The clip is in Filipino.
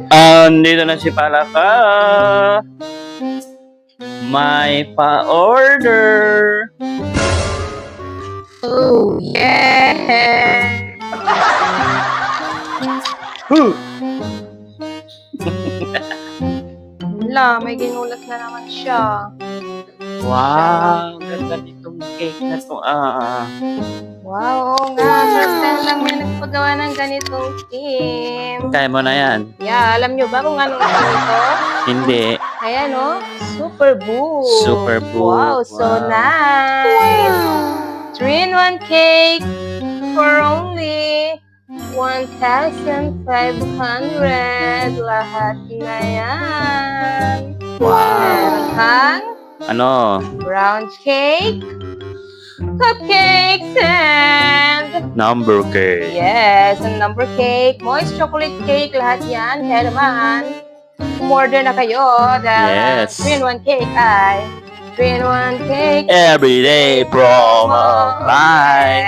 Andito na si Palaka. May pa-order. Oh, yeah! Wala, may ginulat na naman siya. Wow, ganda nitong cake na to. Wow, oo nga. First time lang may nagpagawa ng ganitong theme. Kaya mo na yan? Yeah, alam nyo ba kung anong theme ito? Hindi. Ayan, oh. Super Boo. Super Boo. Wow, so Wow. nice. 3-in-1 cake for only 1,500. Lahat na yan. Wow. Meron kang Ano? round cake, cupcakes, and Number cake. yes, and number cake, moist chocolate cake, lahat yan. Kaya naman, umorder na kayo dahil Yes. 3-in-1 cake ay 3-in-1 cake. Everyday promo. Bye.